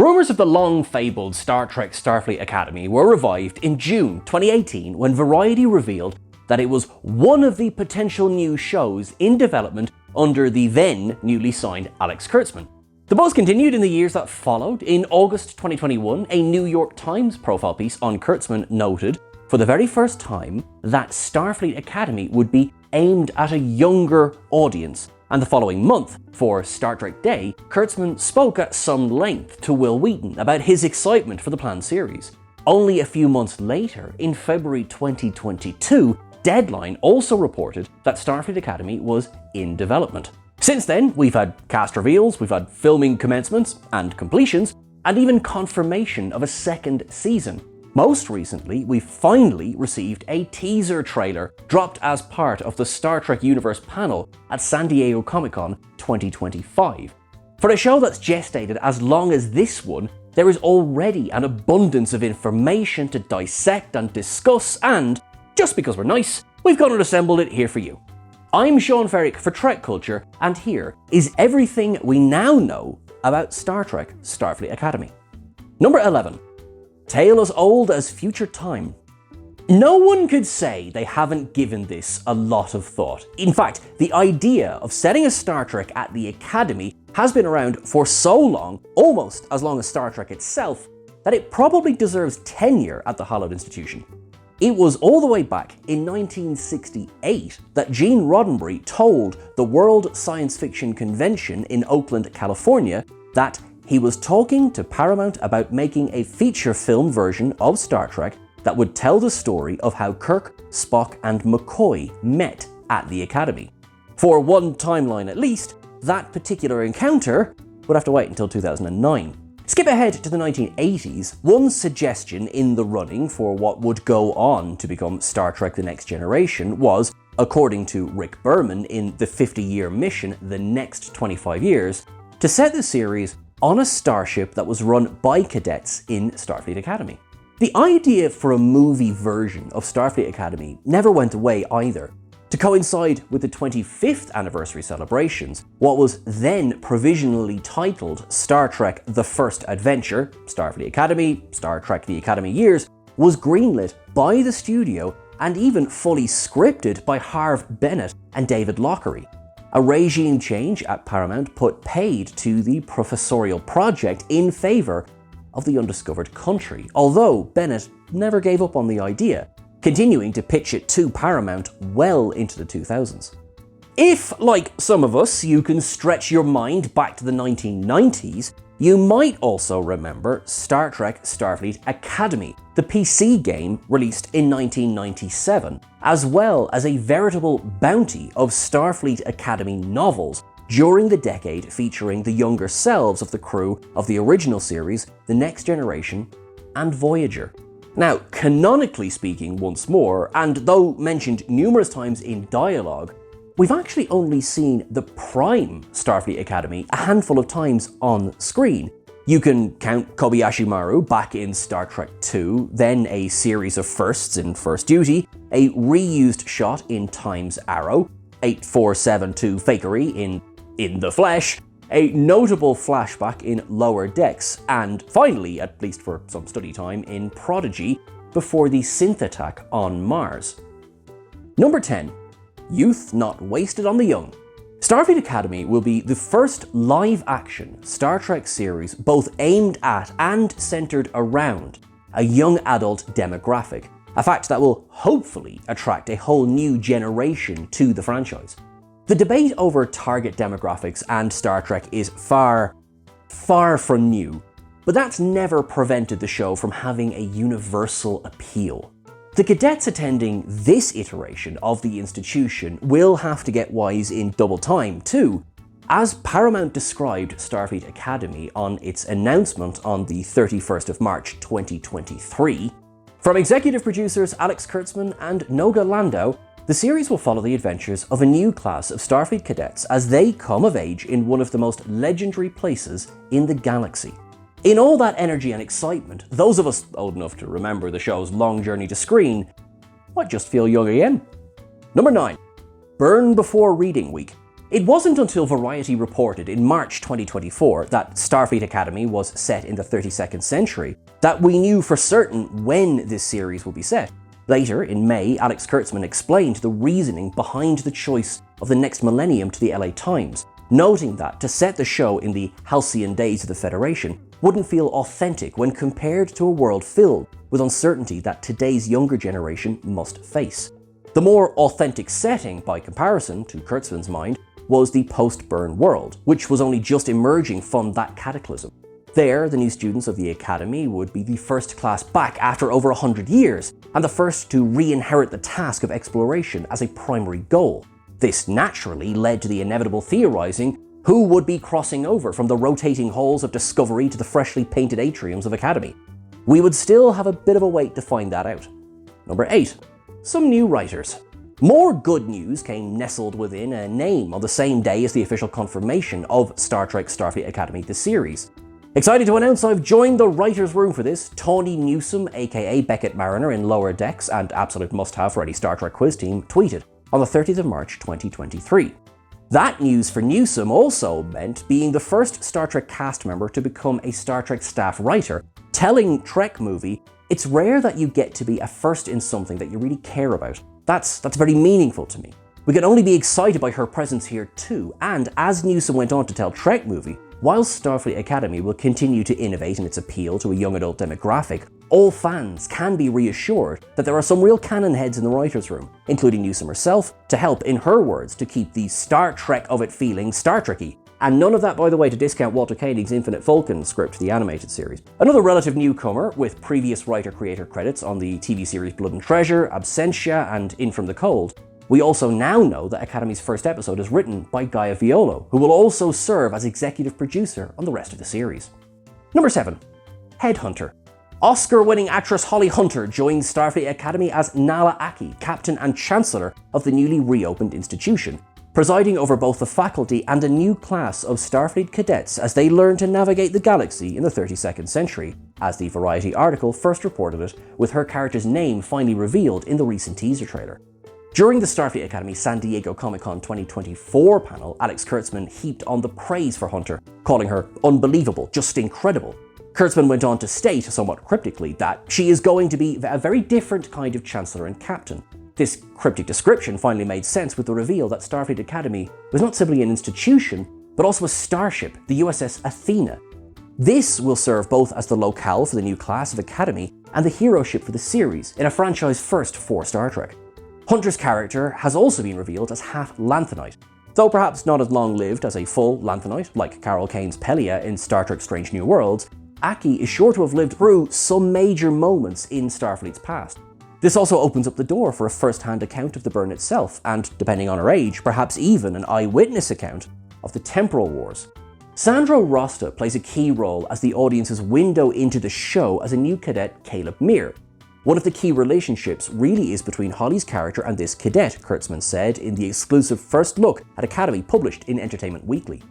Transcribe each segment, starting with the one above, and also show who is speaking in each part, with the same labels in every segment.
Speaker 1: Rumours of the long-fabled Star Trek Starfleet Academy were revived in June 2018 when Variety revealed that it was one of the potential new shows in development under the then newly signed Alex Kurtzman. The buzz continued in the years that followed. In August 2021, a New York Times profile piece on Kurtzman noted for the very first time that Starfleet Academy would be aimed at a younger audience. And the following month, for Star Trek Day, Kurtzman spoke at some length to Will Wheaton about his excitement for the planned series. Only a few months later, in February 2022, Deadline also reported that Starfleet Academy was in development. Since then, we've had cast reveals, we've had filming commencements and completions, and even confirmation of a second season. Most recently, we finally received a teaser trailer dropped as part of the Star Trek Universe panel at San Diego Comic-Con 2025. For a show that's gestated as long as this one, there is already an abundance of information to dissect and discuss, and just because we're nice, we've gone and assembled it here for you. I'm Sean Ferrick for TrekCulture, and here is everything we now know about Star Trek Starfleet Academy. Number 11. Tale as old as future time. No one could say they haven't given this a lot of thought. In fact, the idea of setting a Star Trek at the Academy has been around for so long, almost as long as Star Trek itself, that it probably deserves tenure at the hallowed institution. It was all the way back in 1968 that Gene Roddenberry told the World Science Fiction Convention in Oakland, California, that he was talking to Paramount about making a feature film version of Star Trek that would tell the story of how Kirk, Spock, and McCoy met at the Academy. For one timeline at least, that particular encounter would have to wait until 2009. Skip ahead to the 1980s, one suggestion in the running for what would go on to become Star Trek The Next Generation was, according to Rick Berman in the 50-year mission The Next 25 Years, to set the series on a starship that was run by cadets in Starfleet Academy. The idea for a movie version of Starfleet Academy never went away either. To coincide with the 25th anniversary celebrations, what was then provisionally titled Star Trek The First Adventure, Starfleet Academy, Star Trek The Academy Years, was greenlit by the studio and even fully scripted by Harve Bennett and David Loughery. A regime change at Paramount put paid to the professorial project in favour of the undiscovered country, although Bennett never gave up on the idea, continuing to pitch it to Paramount well into the 2000s. If, like some of us, you can stretch your mind back to the 1990s, you might also remember Star Trek Starfleet Academy, the PC game released in 1997, as well as a veritable bounty of Starfleet Academy novels during the decade featuring the younger selves of the crew of the original series, The Next Generation, and Voyager. Now, canonically speaking once more, and though mentioned numerous times in dialogue, we've actually only seen the prime Starfleet Academy a handful of times on screen. You can count Kobayashi Maru back in Star Trek II, then a series of firsts in First Duty, a reused shot in Time's Arrow, 8472 fakery in The Flesh, a notable flashback in Lower Decks, and finally, at least for some study time, in Prodigy before the synth attack on Mars. Number 10. Youth not wasted on the young. Starfleet Academy will be the first live-action Star Trek series both aimed at and centered around a young adult demographic, a fact that will hopefully attract a whole new generation to the franchise. The debate over target demographics and Star Trek is far from new, but that's never prevented the show from having a universal appeal. The cadets attending this iteration of the institution will have to get wise in double time too, as Paramount described Starfleet Academy on its announcement on the 31st of March 2023. From executive producers Alex Kurtzman and Noga Landau, the series will follow the adventures of a new class of Starfleet cadets as they come of age in one of the most legendary places in the galaxy. In all that energy and excitement, those of us old enough to remember the show's long journey to screen might just feel young again. Number 9. Burn before reading week. It wasn't until Variety reported in March 2024 that Starfleet Academy was set in the 32nd century that we knew for certain when this series would be set. Later, in May, Alex Kurtzman explained the reasoning behind the choice of the next millennium to the LA Times, noting that to set the show in the halcyon days of the Federation wouldn't feel authentic when compared to a world filled with uncertainty that today's younger generation must face. The more authentic setting, by comparison, to Kurtzman's mind, was the post-burn world, which was only just emerging from that cataclysm. There, the new students of the Academy would be the first class back after over 100 years, and the first to re-inherit the task of exploration as a primary goal. This naturally led to the inevitable theorizing who would be crossing over from the rotating halls of Discovery to the freshly painted atriums of Academy. We would still have a bit of a wait to find that out. Number 8. Some new writers. More good news came nestled within a name on the same day as the official confirmation of Star Trek Starfleet Academy the series. Excited to announce I've joined the writer's room for this. Tawny Newsome, aka Beckett Mariner in Lower Decks and absolute must-have for any Star Trek quiz team, tweeted on the 30th of March 2023. That news for Newsome also meant being the first Star Trek cast member to become a Star Trek staff writer, telling Trek Movie, "It's rare that you get to be a first in something that you really care about. That's very meaningful to me." We can only be excited by her presence here too, and as Newsome went on to tell Trek Movie, while Starfleet Academy will continue to innovate in its appeal to a young adult demographic, all fans can be reassured that there are some real canon heads in the writer's room, including Newsome herself, to help, in her words, to keep the Star Trek of it feeling Star Trek-y. And none of that, by the way, to discount Walter Koenig's Infinite Falcon script, the animated series. Another relative newcomer, with previous writer-creator credits on the TV series Blood and Treasure, Absentia, and In From the Cold, we also now know that Academy's first episode is written by Gaia Violo, who will also serve as executive producer on the rest of the series. Number 7. Headhunter. Oscar-winning actress Holly Hunter joins Starfleet Academy as Nala Aki, captain and chancellor of the newly reopened institution, presiding over both the faculty and a new class of Starfleet cadets as they learn to navigate the galaxy in the 32nd century, as the Variety article first reported it, with her character's name finally revealed in the recent teaser trailer. During the Starfleet Academy San Diego Comic-Con 2024 panel, Alex Kurtzman heaped on the praise for Hunter, calling her unbelievable, just incredible. Kurtzman went on to state, somewhat cryptically, that she is going to be a very different kind of Chancellor and Captain. This cryptic description finally made sense with the reveal that Starfleet Academy was not simply an institution, but also a starship, the USS Athena. This will serve both as the locale for the new class of Academy and the hero ship for the series, in a franchise first for Star Trek. Hunter's character has also been revealed as half Lanthanite, though perhaps not as long-lived as a full Lanthanite, like Carol Kane's Pelia in Star Trek Strange New Worlds. Aki is sure to have lived through some major moments in Starfleet's past. This also opens up the door for a first-hand account of the burn itself, and, depending on her age, perhaps even an eyewitness account of the temporal wars. Sandro Rosta plays a key role as the audience's window into the show as a new cadet, Caleb Meir. One of the key relationships really is between Holly's character and this cadet, Kurtzman said in the exclusive first look at Academy published in Entertainment Weekly.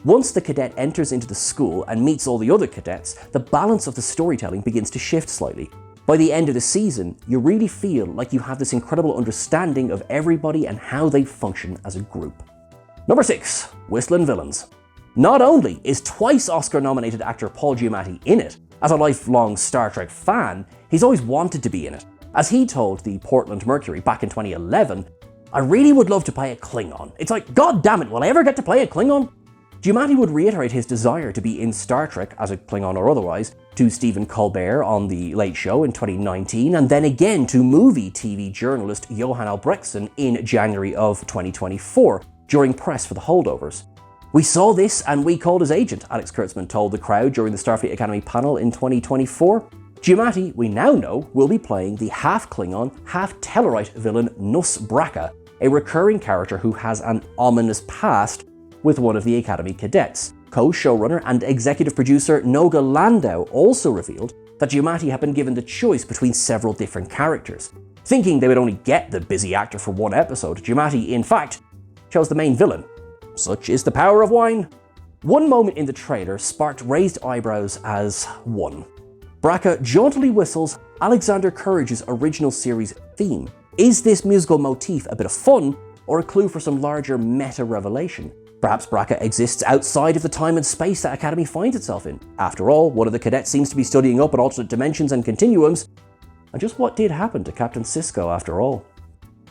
Speaker 1: Once the cadet enters into the school and meets all the other cadets, the balance of the storytelling begins to shift slightly. By the end of the season, you really feel like you have this incredible understanding of everybody and how they function as a group. Number 6. Whistling Villains. Not only is twice Oscar-nominated actor Paul Giamatti in it, as a lifelong Star Trek fan, he's always wanted to be in it. As he told the Portland Mercury back in 2011, "I really would love to play a Klingon. It's like, god damn it, will I ever get to play a Klingon?" Giamatti would reiterate his desire to be in Star Trek, as a Klingon or otherwise, to Stephen Colbert on The Late Show in 2019, and then again to movie-TV journalist Johan Albrechtsen in January of 2024, during press for the holdovers. "We saw this and we called his agent," Alex Kurtzman told the crowd during the Starfleet Academy panel in 2024. Giamatti, we now know, will be playing the half-Klingon, half-Tellarite villain Nus Bracca, a recurring character who has an ominous past with one of the Academy cadets. Co-showrunner and executive producer Noga Landau also revealed that Giamatti had been given the choice between several different characters. Thinking they would only get the busy actor for one episode, Giamatti, in fact, chose the main villain. Such is the power of wine. One moment in the trailer sparked raised eyebrows as 1. Bracca jauntily whistles Alexander Courage's original series theme. Is this musical motif a bit of fun, or a clue for some larger meta-revelation. Perhaps Braca exists outside of the time and space that Academy finds itself in. After all, one of the cadets seems to be studying up on alternate dimensions and continuums. And just what did happen to Captain Sisko after all?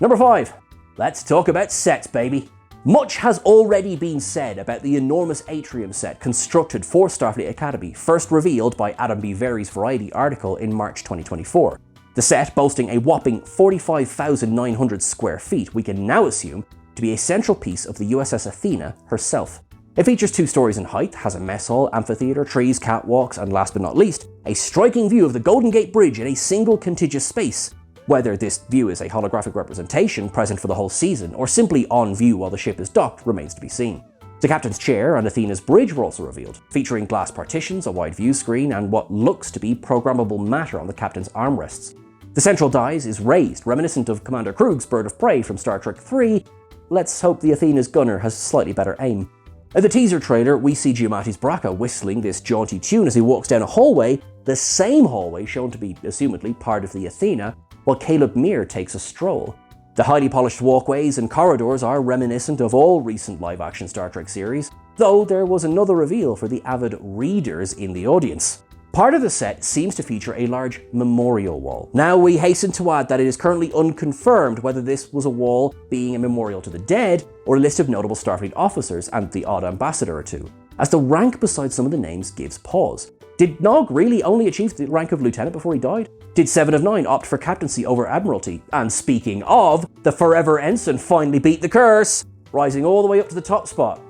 Speaker 1: Number 5. Let's talk about sets, baby. Much has already been said about the enormous atrium set constructed for Starfleet Academy, first revealed by Adam B. Very's Variety article in March 2024. The set, boasting a whopping 45,900 square feet, we can now assume to be a central piece of the USS Athena herself. It features 2 stories in height, has a mess hall, amphitheater, trees, catwalks, and last but not least, a striking view of the Golden Gate Bridge in a single contiguous space. Whether this view is a holographic representation present for the whole season, or simply on view while the ship is docked, remains to be seen. The captain's chair and Athena's bridge were also revealed, featuring glass partitions, a wide view screen, and what looks to be programmable matter on the captain's armrests. The central dais is raised, reminiscent of Commander Krug's Bird of Prey from Star Trek III. Let's hope the Athena's gunner has slightly better aim. In the teaser trailer, we see Giamatti's Braca whistling this jaunty tune as he walks down a hallway, the same hallway shown to be, assumedly, part of the Athena, while Caleb Meir takes a stroll. The highly polished walkways and corridors are reminiscent of all recent live-action Star Trek series, though there was another reveal for the avid readers in the audience. Part of the set seems to feature a large memorial wall. Now, we hasten to add that it is currently unconfirmed whether this was a wall being a memorial to the dead or a list of notable Starfleet officers and the odd ambassador or two, as the rank beside some of the names gives pause. Did Nog really only achieve the rank of lieutenant before he died? Did 7 of 9 opt for captaincy over admiralty? And speaking of, the forever ensign finally beat the curse, rising all the way up to the top spot.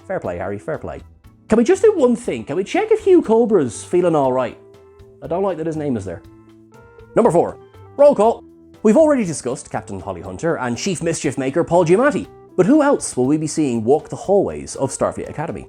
Speaker 1: Fair play, Harry, fair play. Can we just do one thing? Can we check if Hugh Culber's feeling alright? I don't like that his name is there. Number 4. Roll call. We've already discussed Captain Holly Hunter and Chief Mischief Maker Paul Giamatti, but who else will we be seeing walk the hallways of Starfleet Academy?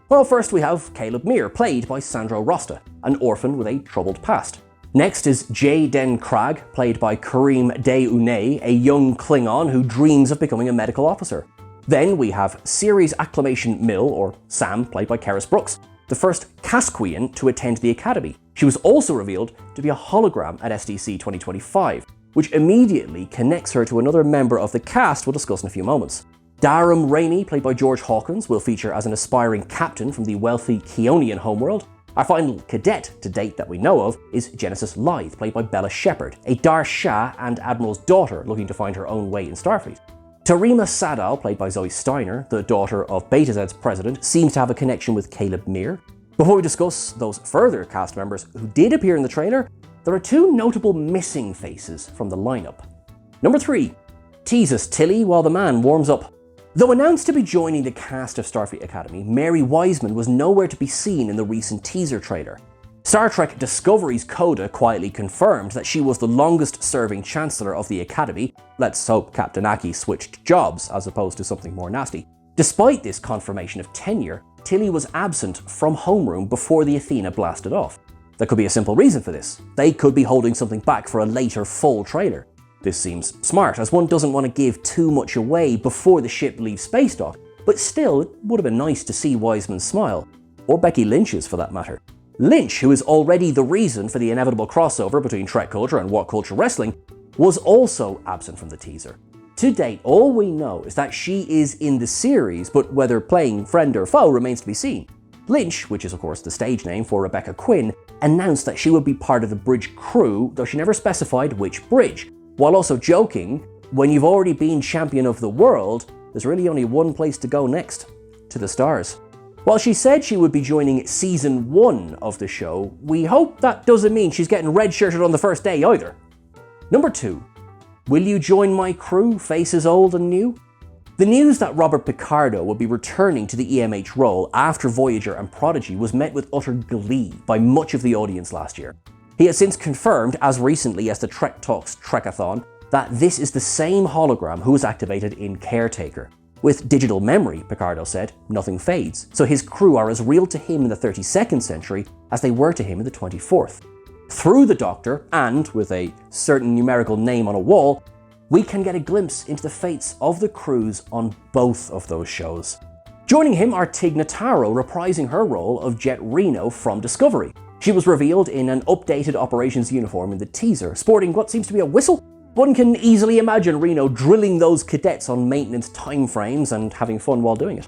Speaker 1: Well, first we have Caleb Meir, played by Sandro Rosta, an orphan with a troubled past. Next is Jay Den Krag, played by Kareem Day-Unay, a young Klingon who dreams of becoming a medical officer. Then we have Series Acclamation Mill, or Sam, played by Karis Brooks, the first Casquian to attend the Academy. She was also revealed to be a hologram at SDC 2025, which immediately connects her to another member of the cast we'll discuss in a few moments. Darum Rainey, played by George Hawkins, will feature as an aspiring captain from the wealthy Keonian homeworld. Our final cadet to date that we know of is Genesis Lythe, played by Bella Shepard, a Dar Shah and Admiral's daughter looking to find her own way in Starfleet. Tarima Sadal, played by Zoe Steiner, the daughter of Beta Z's president, seems to have a connection with Caleb Meir. Before we discuss those further cast members who did appear in the trailer, there are 2 notable missing faces from the lineup. Number 3. Teases Tilly while the man warms up. Though announced to be joining the cast of Starfleet Academy, Mary Wiseman was nowhere to be seen in the recent teaser trailer. Star Trek Discovery's Coda quietly confirmed that she was the longest-serving Chancellor of the Academy. Let's hope Captain Aki switched jobs as opposed to something more nasty. Despite this confirmation of tenure, Tilly was absent from homeroom before the Athena blasted off. There could be a simple reason for this. They could be holding something back for a later full trailer. This seems smart, as one doesn't want to give too much away before the ship leaves space dock, but still, it would have been nice to see Wiseman smile. Or Becky Lynch's, for that matter. Lynch, who is already the reason for the inevitable crossover between TrekCulture and WhatCulture Wrestling, was also absent from the teaser. To date, all we know is that she is in the series, but whether playing friend or foe remains to be seen. Lynch, which is of course the stage name for Rebecca Quinn, announced that she would be part of the bridge crew, though she never specified which bridge, while also joking, when you've already been champion of the world, there's really only one place to go next, to the stars. While she said she would be joining season 1 of the show, we hope that doesn't mean she's getting red-shirted on the first day either. Number 2. Will you join my crew, faces old and new? The news that Robert Picardo would be returning to the EMH role after Voyager and Prodigy was met with utter glee by much of the audience last year. He has since confirmed, as recently as the Trek Talks Trekathon, that this is the same hologram who was activated in Caretaker. With digital memory, Picardo said, nothing fades, so his crew are as real to him in the 32nd century as they were to him in the 24th. Through the Doctor, and with a certain numerical name on a wall, we can get a glimpse into the fates of the crews on both of those shows. Joining him are Tig Notaro reprising her role of Jet Reno from Discovery. She was revealed in an updated operations uniform in the teaser, sporting what seems to be a whistle. One can easily imagine Reno drilling those cadets on maintenance timeframes and having fun while doing it.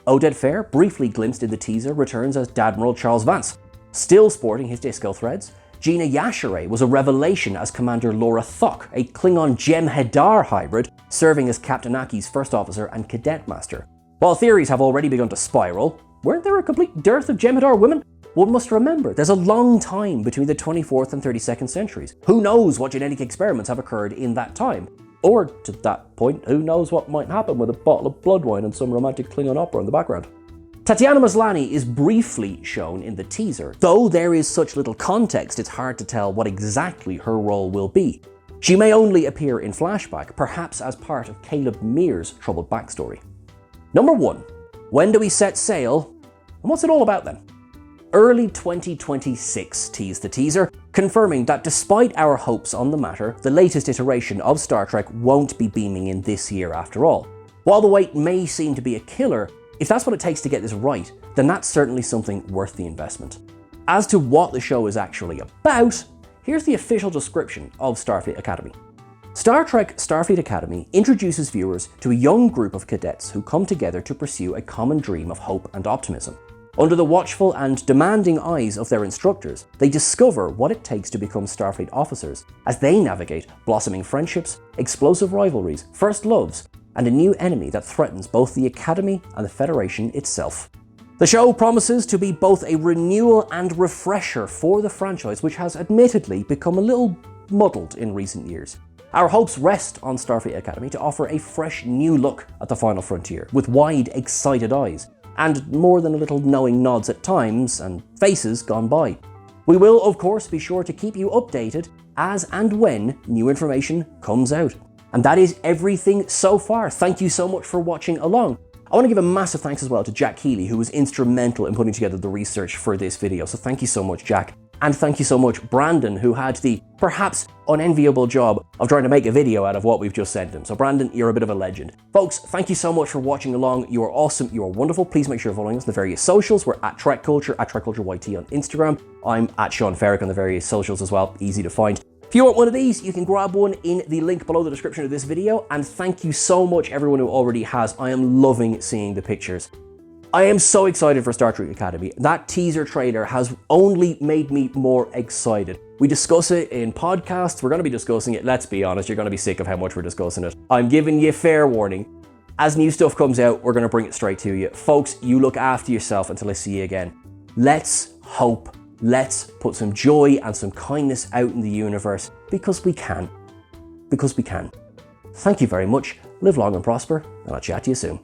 Speaker 1: Oded Fehr, briefly glimpsed in the teaser, returns as Admiral Charles Vance, still sporting his disco threads. Gina Yashere was a revelation as Commander Laura Thok, a Klingon Jem'Hadar hybrid, serving as Captain Aki's first officer and cadet master. While theories have already begun to spiral, weren't there a complete dearth of Jem'Hadar women? One must remember, there's a long time between the 24th and 32nd centuries. Who knows what genetic experiments have occurred in that time? Or, to that point, who knows what might happen with a bottle of blood wine and some romantic Klingon opera in the background? Tatiana Maslany is briefly shown in the teaser. Though there is such little context, it's hard to tell what exactly her role will be. She may only appear in flashback, perhaps as part of Caleb Mears' troubled backstory. Number 1. When do we set sail? And what's it all about then? Early 2026 teased the teaser, confirming that despite our hopes on the matter, the latest iteration of Star Trek won't be beaming in this year after all. While the wait may seem to be a killer, if that's what it takes to get this right, then that's certainly something worth the investment. As to what the show is actually about, here's the official description of Starfleet Academy. Star Trek Starfleet Academy introduces viewers to a young group of cadets who come together to pursue a common dream of hope and optimism. Under the watchful and demanding eyes of their instructors, they discover what it takes to become Starfleet officers as they navigate blossoming friendships, explosive rivalries, first loves, and a new enemy that threatens both the Academy and the Federation itself. The show promises to be both a renewal and refresher for the franchise, which has admittedly become a little muddled in recent years. Our hopes rest on Starfleet Academy to offer a fresh new look at the final frontier, with wide, excited eyes, and more than a little knowing nods at times and faces gone by. We will, of course, be sure to keep you updated as and when new information comes out. And that is everything so far. Thank you so much for watching along. I want to give a massive thanks as well to Jack Healy, who was instrumental in putting together the research for this video. So thank you so much, Jack. And thank you so much, Brandon, who had the perhaps unenviable job of trying to make a video out of what we've just sent him. So Brandon, you're a bit of a legend. Folks, thank you so much for watching along. You are awesome. You are wonderful. Please make sure you're following us on the various socials. We're at TrekCulture, at TrekCultureYT on Instagram. I'm at Sean Ferrick on the various socials as well. Easy to find. If you want one of these, you can grab one in the link below the description of this video. And thank you so much, everyone who already has. I am loving seeing the pictures. I am so excited for Star Trek Academy. That teaser trailer has only made me more excited. We discuss it in podcasts. We're going to be discussing it. Let's be honest, you're going to be sick of how much we're discussing it. I'm giving you fair warning. As new stuff comes out, we're going to bring it straight to you. Folks, you look after yourself until I see you again. Let's hope. Let's put some joy and some kindness out in the universe because we can. Because we can. Thank you very much. Live long and prosper, and I'll chat to you soon.